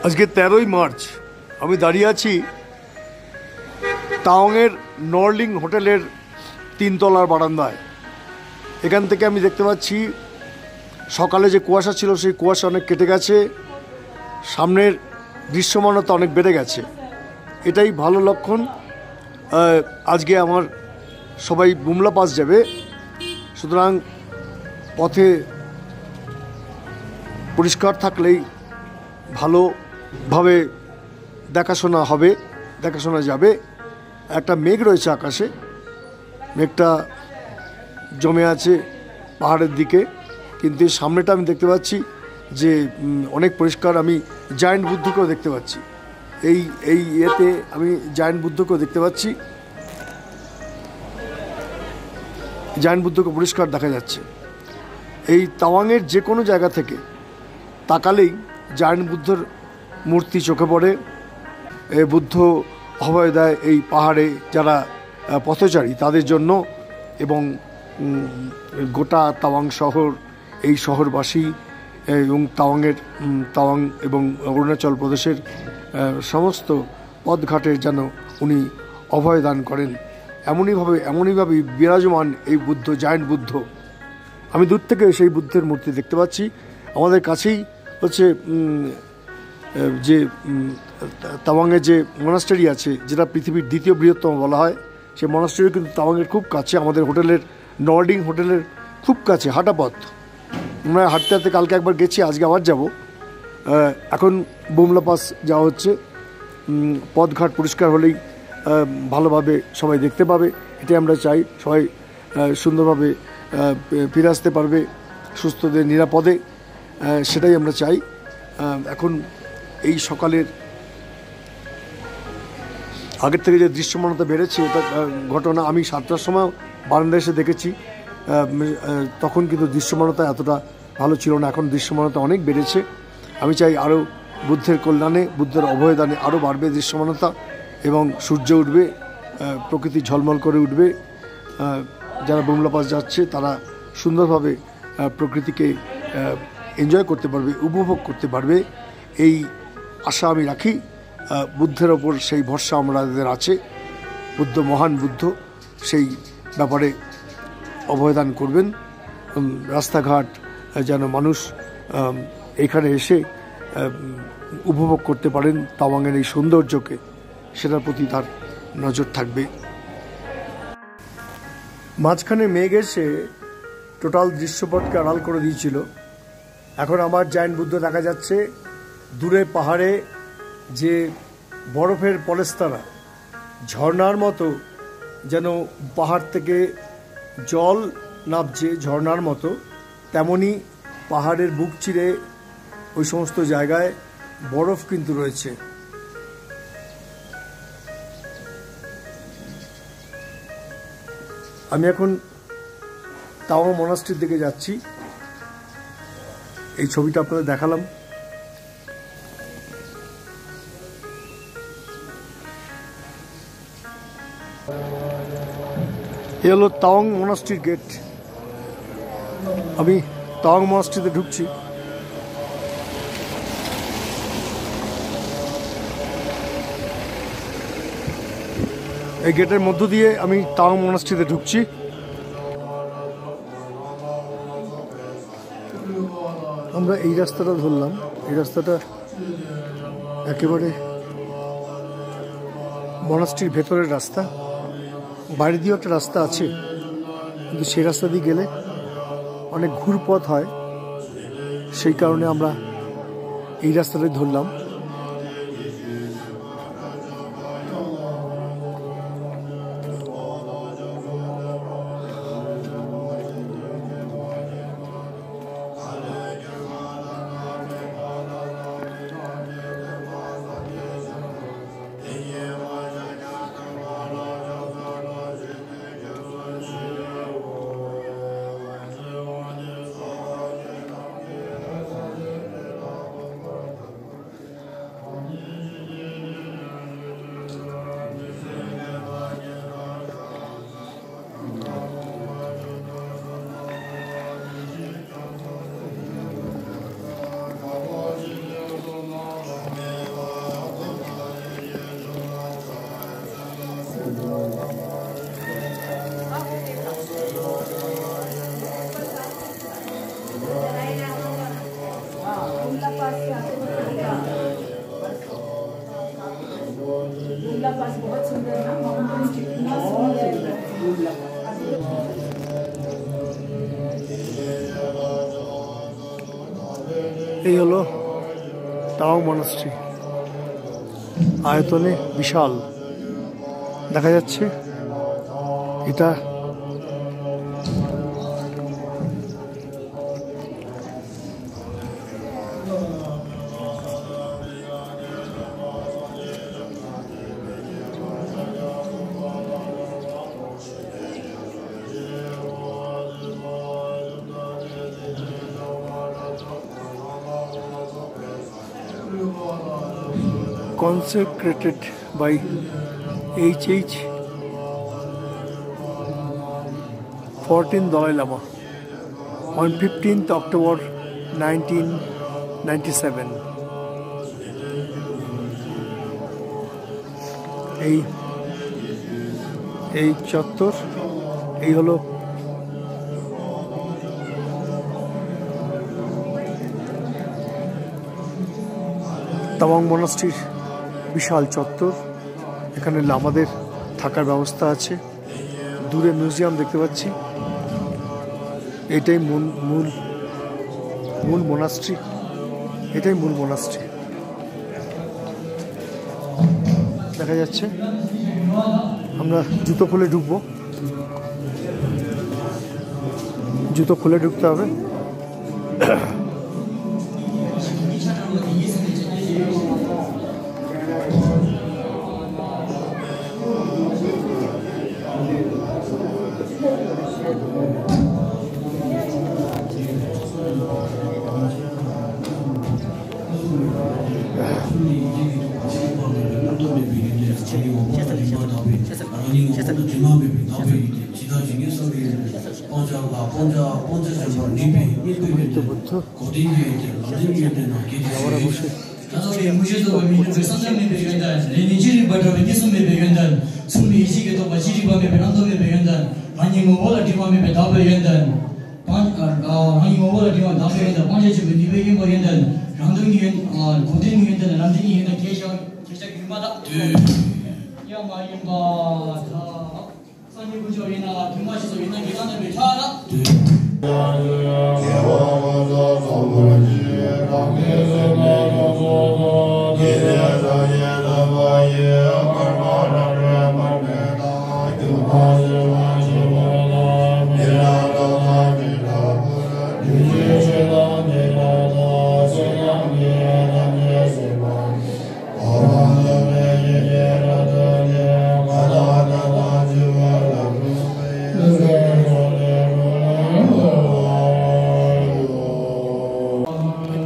আজকে 13ই মার্চ আমি দাঁড়িয়ে আছি তাওয়াংয়ের নর্লিং হোটেলের 3 তলার বারান্দায়। এখান থেকে আমি দেখতে পাচ্ছি সকালে যে কুয়াশা ছিল সেই কুয়াশা অনেক কেটে গেছে, সামনের দৃশ্যমানতা অনেক বেড়ে গেছে। এটাই ভালো লক্ষণ। আজকে আমার সবাই বুমলা পাস যাবে, সুতরাং পথে পরিষ্কার থাকলেই ভালোভাবে দেখাশোনা যাবে। একটা মেঘ রয়েছে আকাশে, মেঘটা জমে আছে পাহাড়ের দিকে, কিন্তু সামনেটা আমি দেখতে পাচ্ছি যে অনেক পরিষ্কার। আমি জায়ান্ট বুদ্ধকেও দেখতে পাচ্ছি, এই ইয়েতে আমি জায়ান্ট বুদ্ধকেও দেখতে পাচ্ছি। জায়ান্ট বুদ্ধকে পরিষ্কার দেখা যাচ্ছে। এই তাওয়াংয়ের যে কোনো জায়গা থেকে তাকালেই জায়ান্ট বুদ্ধর মূর্তি চোখে পড়ে। বুদ্ধ অভয় দেয় এই পাহাড়ে যারা পথচারী তাদের জন্য, এবং গোটা তাওয়াং শহর, এই শহরবাসী এবং তাওয়াং এবং অরুণাচল প্রদেশের সমস্ত পথঘাটের যেন উনি অভয় দান করেন। এমনইভাবে বিরাজমান এই বুদ্ধ, জায়ান্ট বুদ্ধ। আমি দূর থেকে সেই বুদ্ধের মূর্তি দেখতে পাচ্ছি। আমাদের কাছেই হচ্ছে যে তাওয়াংয়ে যে মনাস্টারি আছে, যেটা পৃথিবীর 2য় বৃহত্তম বলা হয়, সেই মনাস্টারি কিন্তু তাওয়াংয়ের খুব কাছে, আমাদের হোটেলের নর্লিং হোটেলের খুব কাছে, হাঁটা পথ। আমরা হাঁটতে হাঁটতে কালকে একবার গেছি, আজকে আবার যাব। এখন বুমলা পাস যাওয়া হচ্ছে। পথঘাট পরিষ্কার হলেই ভালোভাবে সবাই দেখতে পাবে। এটাই আমরা চাই, সবাই সুন্দরভাবে ফিরে আসতে পারবে সুস্থদের নিরাপদে, সেটাই আমরা চাই। এখন এই সকালের আগের থেকে যে দৃশ্যমানতা বেড়েছে, এটা ঘটনা আমি 7টার সময় বারান্দায় এসে দেখেছি। তখন কিন্তু দৃশ্যমানতা এতটা ভালো ছিল না, এখন দৃশ্যমানতা অনেক বেড়েছে। আমি চাই আরও বুদ্ধের কল্যাণে, বুদ্ধের অভয়দানে আরও বাড়বে দৃশ্যমানতা, এবং সূর্য উঠবে, প্রকৃতি ঝলমল করে উঠবে। যারা বুমলা পাস যাচ্ছে তারা সুন্দরভাবে প্রকৃতিকে এনজয় করতে পারবে, উপভোগ করতে পারবে, এই আশা আমি রাখি। বুদ্ধের ওপর সেই ভরসা আমাদের আছে। বুদ্ধ মহান বুদ্ধ, সেই ব্যাপারে অভয়দান করবেন। রাস্তাঘাট যেন মানুষ এখানে এসে উপভোগ করতে পারেন তাওয়াংয়ের এই সৌন্দর্যকে, সেটার প্রতি তার নজর থাকবে। মাঝখানে মেঘ এসে টোটাল দৃশ্যপটকে আড়াল করে দিয়েছিল। এখন আমার জায়ান্ট বুদ্ধ দেখা যাচ্ছে। দূরে পাহাড়ে যে বরফের পলেস্তারা ঝর্ণার মতো, যেন পাহাড় থেকে জল নামছে ঝর্ণার মতো, তেমনি পাহাড়ের বুক চিরে ওই সমস্ত জায়গায় বরফ কিন্তু রয়েছে। আমি এখন তাওয়াং মনাস্ট্রির দিকে যাচ্ছি। এই ছবিটা আপনাদের দেখালাম। এ হলো তাওয়াং মনাস্ট্রির গেট। আমি তাওয়াং মনাস্ট্রিতে ঢুকছি। এই গেটের মধ্য দিয়ে আমি তাওয়াং মনাস্ট্রিতে ঢুকছি। আমরা এই রাস্তাটা ধরলাম। এই রাস্তাটা একেবারে মনাস্ট্রির ভেতরের রাস্তা। বাইরে দিয়েও একটা রাস্তা আছে, কিন্তু সেই রাস্তা দিয়ে গেলে অনেক ঘুরপথ হয়, সেই কারণে আমরা এই রাস্তাটাই ধরলাম। এই হলো তাওয়াং মনাস্ট্রি, আয়তনে বিশাল দেখা যাচ্ছে। এটা consecrated by H.H. 14th Dalai Lama on 15th October 1997. এই চত্বর, এই হলো তাওয়াং মনাস্ট্রির বিশাল চত্বর। এখানে লামাদের থাকার ব্যবস্থা আছে। দূরে মিউজিয়াম দেখতে পাচ্ছি। এটাই মূল মনাস্ট্রি, এটাই মূল মনাস্ট্রি দেখা যাচ্ছে। আমরা জুতো খুলে ঢুকবো, জুতো খুলে ঢুকতে হবে।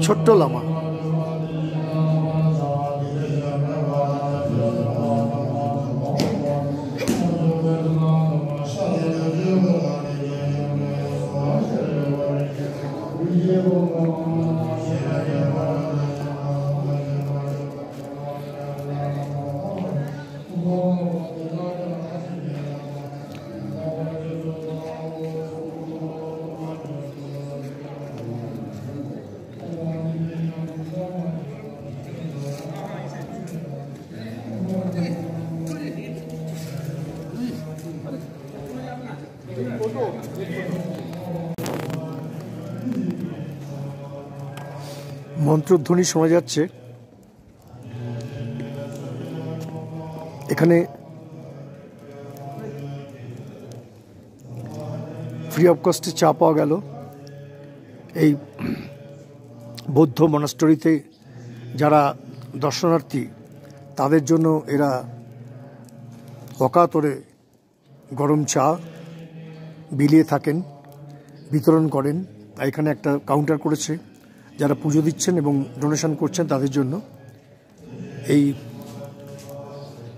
ছোট্ট লামা, মন্ত্রধ্বনি শোনা যাচ্ছে। এখানে ফ্রি অফ কস্টে চা পাওয়া গেল। এই বৌদ্ধ মনাস্ট্রিতে যারা দর্শনার্থী তাদের জন্য এরা অকাতরে গরম চা বিলিয়ে থাকেন, বিতরণ করেন। এখানে একটা কাউন্টার করেছে যারা পুজো দিচ্ছেন এবং ডোনেশন করছেন তাদের জন্য। এই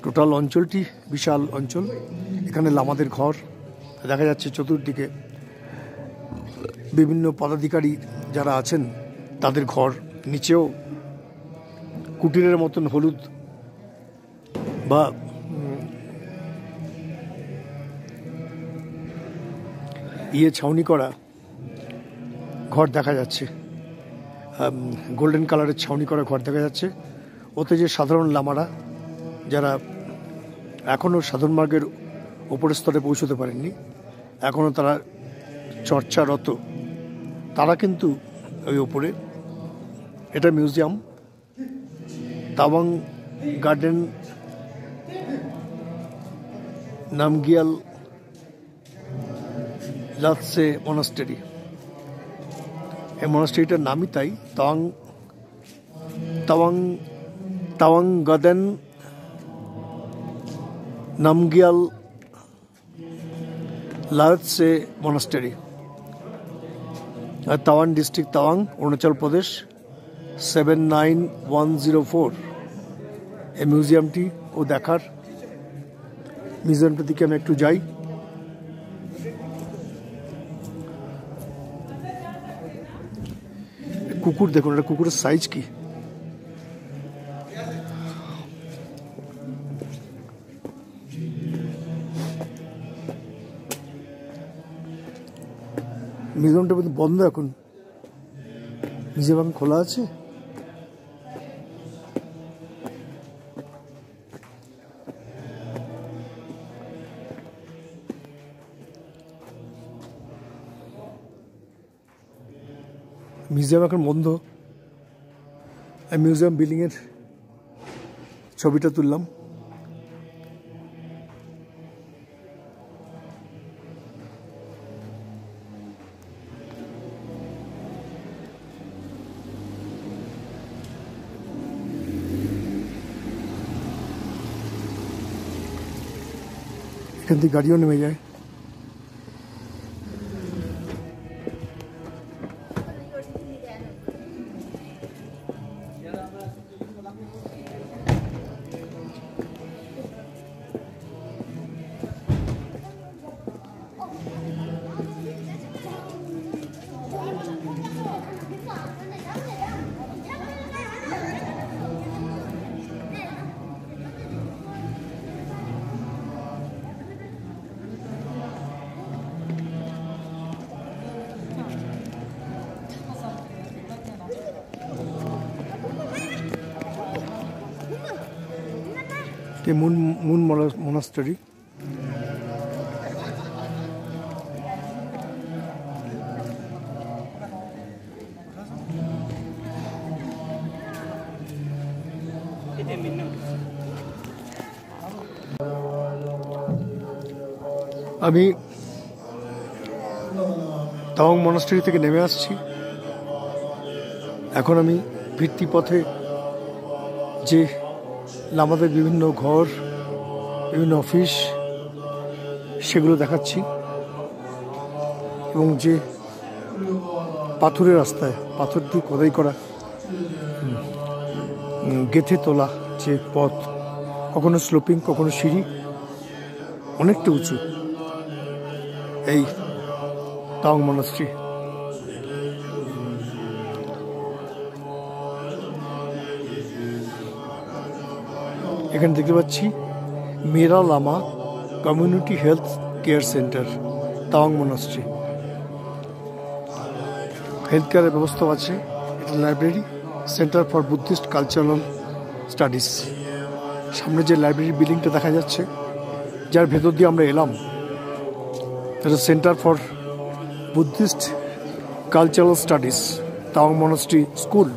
টোটাল অঞ্চলটি বিশাল অঞ্চল। এখানে লামাদের ঘর দেখা যাচ্ছে চতুর্দিকে। বিভিন্ন পদাধিকারী যারা আছেন তাদের ঘর, নিচেও কুটিরের মতন হলুদ বা ছাউনি করা ঘর দেখা যাচ্ছে। গোল্ডেন কালারের ছাউনি করা ঘর দেখা যাচ্ছে। ওতে যে সাধারণ লামারা যারা এখনও সাধন মার্গের ওপরের স্তরে পৌঁছতে পারেননি, এখনও তারা চর্চারত, তারা কিন্তু ওই ওপরে। এটা মিউজিয়াম, তাওয়াং গার্ডেন নামগিয়াল লাতসে মনাস্টেরি। এই মনাস্টেরিটার নামই তাই, তাওয়াং গার্ডেন নামগিয়াল লাতসে মনাস্টেরি। আর তাওয়াং ডিস্ট্রিক্ট, তাওয়াং, অরুণাচল প্রদেশ 79104। এই মিউজিয়ামটি ও দেখার, মিউজিয়ামটার দিকে আমি একটু যাই। কুকুর দেখুন, এটা কুকুরের সাইজ কি! মিউজিয়ামটা বন্ধ এখন, মিউজিয়াম খোলা আছে? মিউজিয়াম এখন বন্ধ। মিউজিয়াম বিল্ডিংয়ের ছবিটা তুললাম। এখান থেকে গাড়িও নেমে যায়। Moon monastery. আমি তাওয়াং মনাস্টারি থেকে নেমে আসছি। এখন আমি ভিত্তিপথে যে আমাদের বিভিন্ন ঘর, বিভিন্ন অফিস, সেগুলো দেখাচ্ছি, এবং যে পাথরের রাস্তায়, পাথর দিয়ে খোদাই করা, গেঁথে তোলা যে পথ, কখনো স্লোপিং, কখনো সিঁড়ি, অনেকটা উঁচু, এই তাওয়াং মনাস্ট্রি। এখানে দেখতে পাচ্ছি Mera Lama community health care centre, Tawang monastery. Health কেয়ারের ব্যবস্থাও আছে। এটা library, centre for Buddhist cultural studies. সামনে যে লাইব্রেরি বিল্ডিংটা দেখা যাচ্ছে, যার ভেতর দিয়ে আমরা এলাম, এটা centre for Buddhist cultural studies, Tawang monastery school.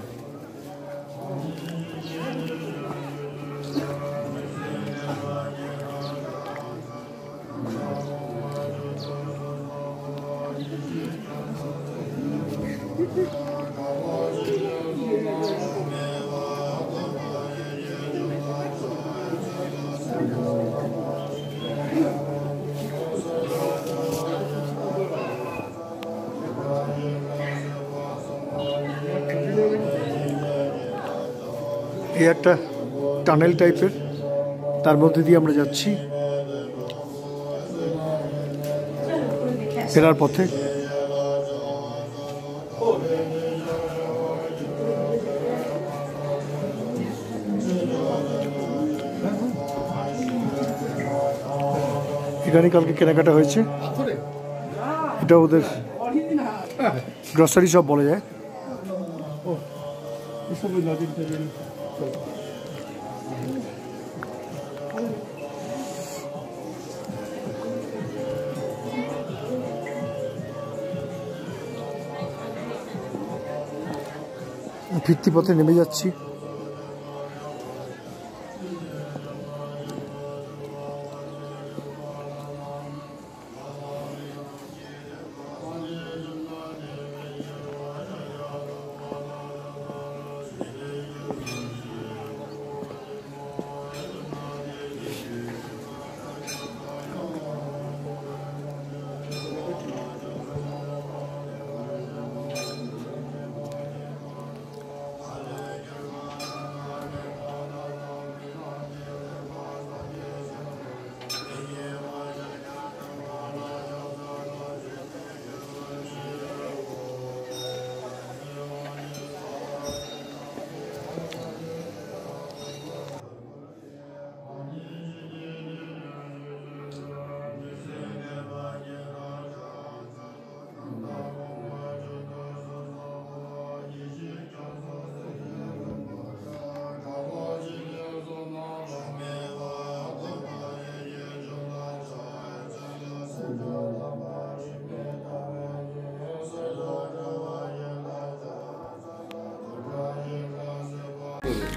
এই একটা টানেল টাইপের, তার মধ্যে দিয়ে আমরা যাচ্ছি ফেরার পথে। এখানে কালকে কেনাকাটা হয়েছে। এটা ওদের গ্রসারি শপ বলা যায়। ফিরতি পথে নেমে যাচ্ছি।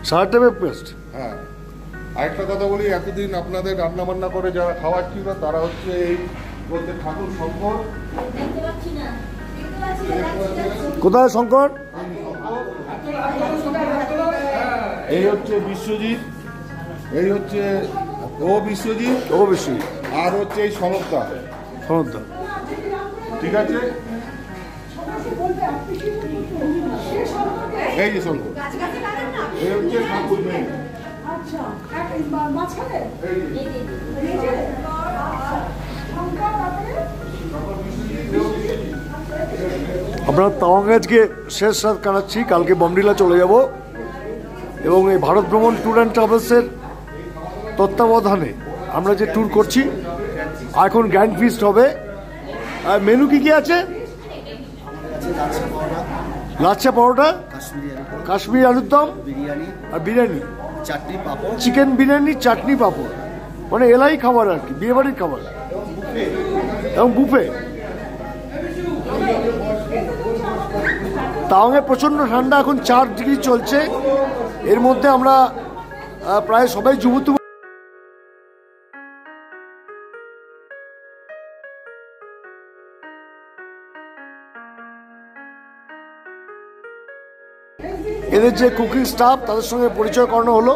সারাটা পেস্ট। হ্যাঁ, আরেকটা কথা বলি, এতদিন আপনাদের রান্না বান্না করে যারা খাওয়াচ্ছিল তারা হচ্ছে এই বলতে ঠাকুর শঙ্কর। কোথায় শঙ্কর? এই হচ্ছে বিশ্বজিৎ, এই হচ্ছে বিশ্বজিৎ, আর হচ্ছে এই সনদদা। ঠিক আছে, এই যে শঙ্কর, এই হচ্ছে ঠাকুর মেয়ে। আমরা তাওয়াংয়ে আজকে শেষ রাত কাটাচ্ছি, কালকে বমডিলা চলে যাব এবং এই ভারত ভ্রমণ ট্যুর অ্যান্ড ট্রাভেলসের তত্ত্বাবধানে আমরা যে ট্যুর করছি। এখন গ্র্যান্ড ফিস্ট হবে। মেনু কি কি আছে? লাচ্ছা পরোটা, কাশ্মীরি আলুর দম আর বিরিয়ানি, চিকেন বিরিয়ানি, চাটনি, পাঁপড়, মানে এলাই খাবার আর কি, বিয়েবাড়ির খাবার এবং বুফে। তাওয়াংয়ে প্রচণ্ড ঠান্ডা, এখন 4 ডিগ্রি চলছে। এর মধ্যে আমরা প্রায় সবাই যুবতী। এদের যে কুকিং স্টাফ তাদের সঙ্গে পরিচয় করানো হলো।